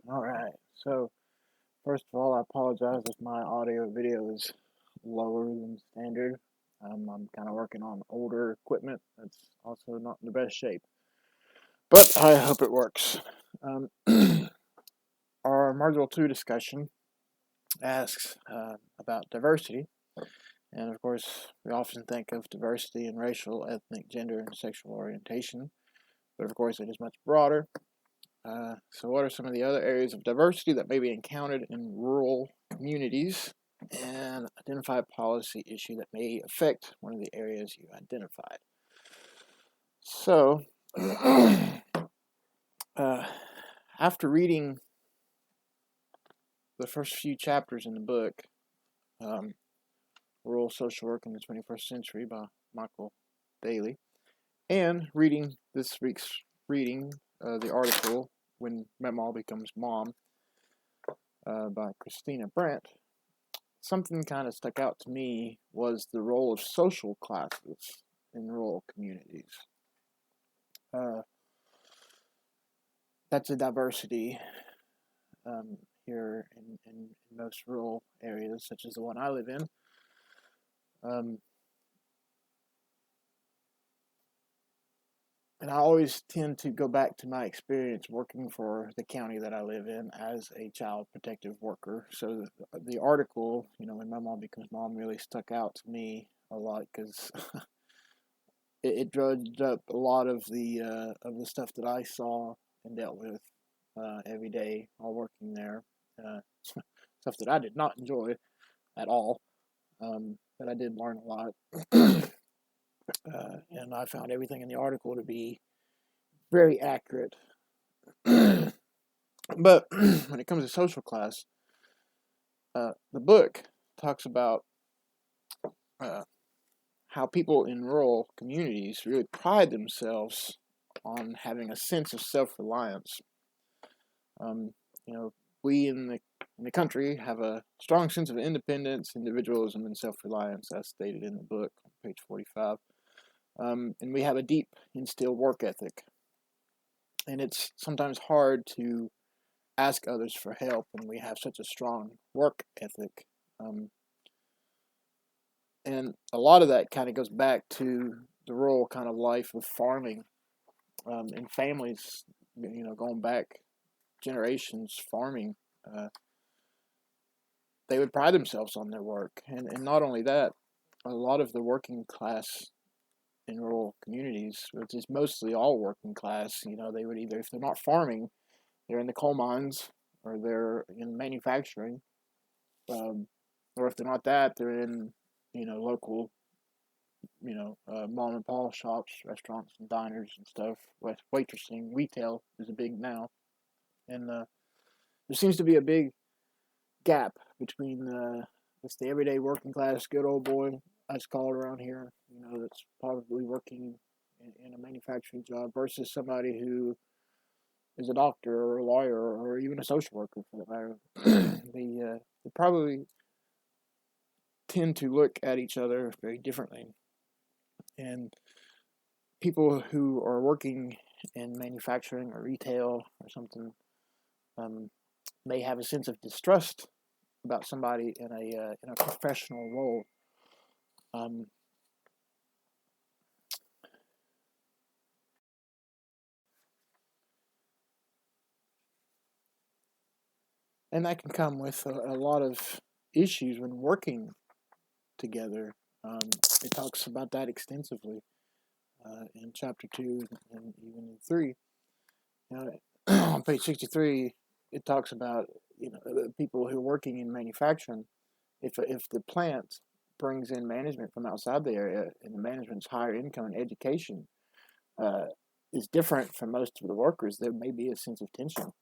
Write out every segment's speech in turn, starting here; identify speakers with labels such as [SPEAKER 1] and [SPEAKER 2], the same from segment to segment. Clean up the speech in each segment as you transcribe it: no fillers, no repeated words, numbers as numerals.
[SPEAKER 1] All right. So, first of all, I apologize if my audio video is lower than standard. I'm kind of working on older equipment that's also not in the best shape, but I hope it works. Um, our Module 2 discussion asks about diversity. And of course, we often think of diversity in racial, ethnic, gender, and sexual orientation, but of course, it is much broader. So, what are some of the other areas of diversity that may be encountered in rural communities? And identify a policy issue that may affect one of the areas you identified. So, after reading the first few chapters in the book, um, Rural Social Work in the 21st Century by Michael Daly, and reading this week's reading, the article When Meemaw Becomes Mom by Christina Brandt, something kind of stuck out to me was the role of social classes in rural communities. Uh, that's a diversity here in most rural areas, such as the one I live in. Um, and I always tend to go back to my experience working for the county that I live in as a child protective worker. So the article, When Meemaw Becomes Mom, really stuck out to me a lot because it drudged up a lot of the stuff that I saw and dealt with every day while working there. Stuff that I did not enjoy at all, but I did learn a lot. And I found everything in the article to be very accurate. But when it comes to social class, the book talks about uh, how people in rural communities really pride themselves on having a sense of self-reliance. Um, you know, we in the country have a strong sense of independence, individualism, and self-reliance, as stated in the book on page 45. And we have a deep instilled work ethic. And it's sometimes hard to ask others for help when we have such a strong work ethic. And a lot of that kind of goes back to the rural kind of life of farming and families, going back generations farming. They would pride themselves on their work. And not only that, a lot of the working class in rural communities, which is mostly all working class, they would either, if they're not farming, they're in the coal mines or they're in manufacturing, or if they're not that, they're in local mom and pop shops, restaurants, and diners and stuff. Waitressing, retail is a big now, and there seems to be a big gap between just the everyday working class good old boy, as called around here, that's probably working in a manufacturing job versus somebody who is a doctor or a lawyer or even a social worker for that matter. They probably tend to look at each other very differently. And people who are working in manufacturing or retail or something um, may have a sense of distrust about somebody in a professional role. Um, and that can come with a lot of issues when working together. It talks about that extensively in chapter 2 and even in 3. On page 63, it talks about people who are working in manufacturing. If the plant brings in management from outside the area and the management's higher income and education uh, is different from most of the workers, there may be a sense of tension.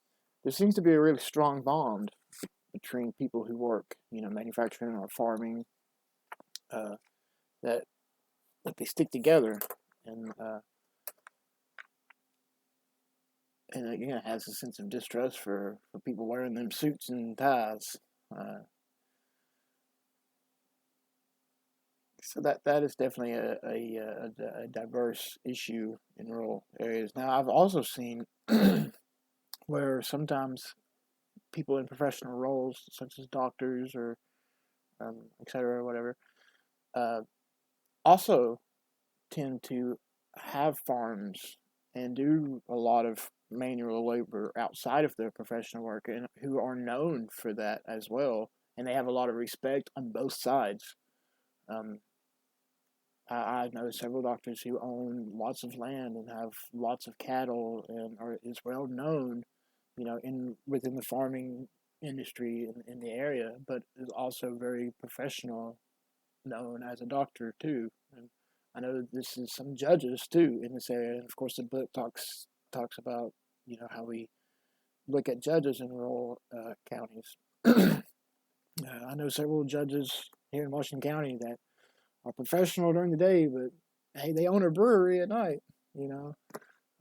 [SPEAKER 1] There seems to be a really strong bond between people who work, manufacturing or farming, uh, that they stick together, and again has a sense of distrust for people wearing them suits and ties. So that is definitely a diverse issue in rural areas. Now I've also seen where sometimes people in professional roles such as doctors or et cetera, or whatever, uh, also tend to have farms and do a lot of manual labor outside of their professional work, and who are known for that as well. And they have a lot of respect on both sides. Um, I know several doctors who own lots of land and have lots of cattle and are is well known, in within the farming industry in the area, but is also very professional, known as a doctor too. And I know that this is some judges too in this area, and of course the book talks about how we look at judges in rural counties. I know several judges here in Washington County that are professional during the day, but hey, they own a brewery at night, you know,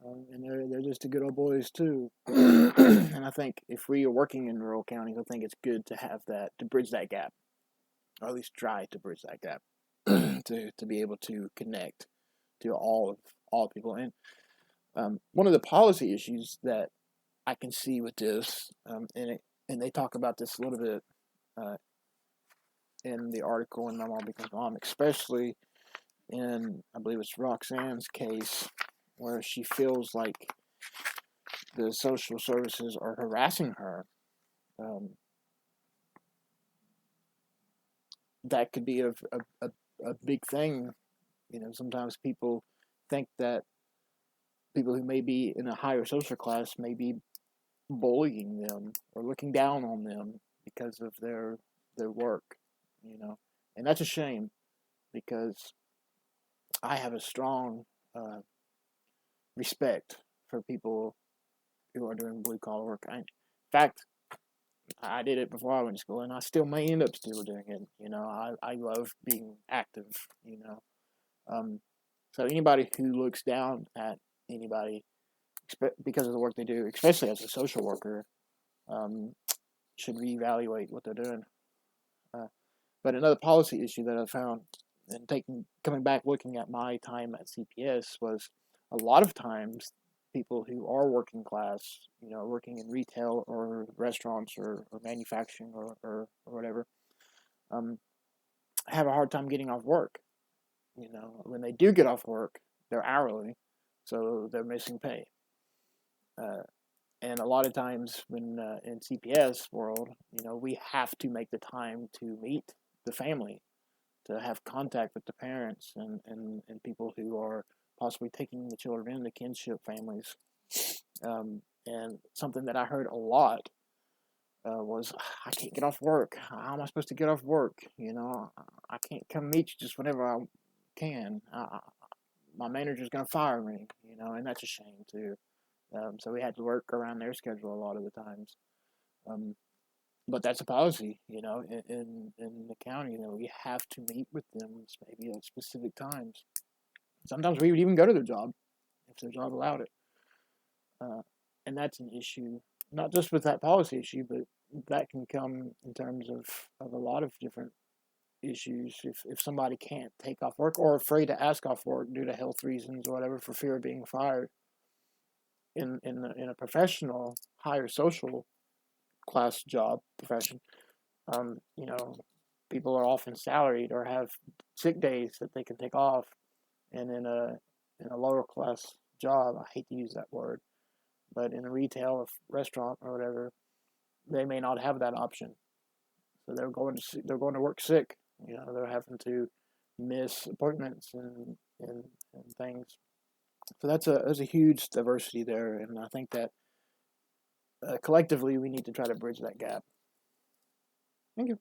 [SPEAKER 1] and they're just the good old boys too. And I think if we are working in rural counties, I think it's good to have that to bridge that gap, or at least try to bridge that gap, to be able to connect to all people. And one of the policy issues that I can see with this, and they talk about this a little bit uh, in the article in My Mom Becomes Mom, especially in, I believe it's Roxanne's case, where she feels like the social services are harassing her. Um, that could be a big thing. Sometimes people think that people who may be in a higher social class may be bullying them or looking down on them because of their work, and that's a shame, because I have a strong respect for people who are doing blue collar work. In fact, I did it before I went to school, and I still may end up still doing it. I love being active. Um, so anybody who looks down at anybody because of the work they do, especially as a social worker, um, should reevaluate what they're doing. Uh, but another policy issue that I found, and coming back looking at my time at CPS, was a lot of times people who are working class, working in retail or restaurants or manufacturing or whatever, um, have a hard time getting off work. When they do get off work, they're hourly, so they're missing pay. Uh, and a lot of times when in CPS world, we have to make the time to meet the family, to have contact with the parents and people who are possibly taking the children into kinship families. And something that I heard a lot was, I can't get off work. How am I supposed to get off work? I can't come meet you just whenever I can. My manager's going to fire me, and that's a shame too. So we had to work around their schedule a lot of the times. Um, but that's a policy, in the county. We have to meet with them maybe at specific times. Sometimes we would even go to their job if their job allowed it. Uh, and that's an issue, not just with that policy issue, but that can come in terms of a lot of different issues. If somebody can't take off work or afraid to ask off work due to health reasons or whatever, for fear of being fired, in a professional, higher social class job profession, um, you know, people are often salaried or have sick days that they can take off. And in a lower class job, I hate to use that word, but in a retail restaurant or whatever, they may not have that option. So they're going to work sick. They're having to miss appointments and things. So there's a huge diversity there, and I think that collectively we need to try to bridge that gap. Thank you.